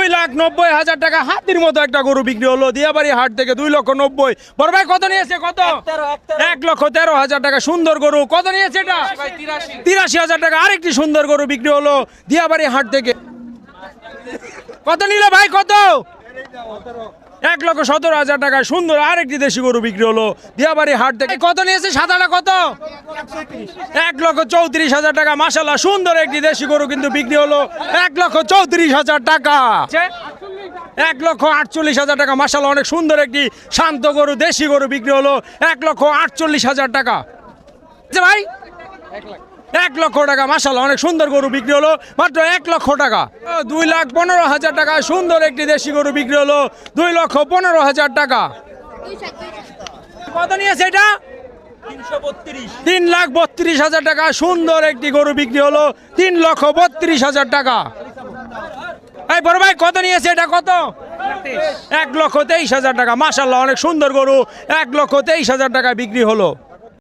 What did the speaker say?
2,90,000 টাকা হাতির মতো একটা গরু বিক্রি হলো দিয়াবাড়ি হাট থেকে। 2,90,000। বড় ভাই কত নিয়েছে? কত? 1,13,000 টাকা সুন্দর গরু। কত নিয়েছে এটা? 83,000 টাকা। আরেকটি সুন্দর গরু বিক্রি হলো দিয়াবাড়ি হাট থেকে। কত নিল ভাই? কত? 1,17,000 টাকা সুন্দর আরেকটি দেশি গরু বিক্রি হলো দিয়াবাড়ি হাট থেকে। কত নিয়েছে সাদাটা? কত? 1,34,000 টাকা। মাশাআল্লাহ সুন্দর একটি দেশি গরু কিন্তু বিক্রি হলো 1,34,000 টাকা। 1,48,000 টাকা। মাশাআল্লাহ অনেক সুন্দর একটি শান্ত গরু দেশি গরু বিক্রি হলো 1,48,000 টাকা। ভাই 1 লক্ষ টাকা। মাশাআল্লাহ অনেক সুন্দর গরু বিক্রি হলো মাত্র 1 লক্ষ টাকা। 2,15,000 টাকা সুন্দর একটি দেশি গরু বিক্রি হলো 2,15,000 টাকা। কত নিয়েছে এটা? 3,32,000 টাকা সুন্দর একটি গরু বিক্রি হলো 3,32,000 টাকা। এই বড় ভাই কত নিয়েছে এটা? কত? 1,23,000 টাকা। মাশাআল্লাহ অনেক সুন্দর গরু 1,23,000 টাকা বিক্রি হলো।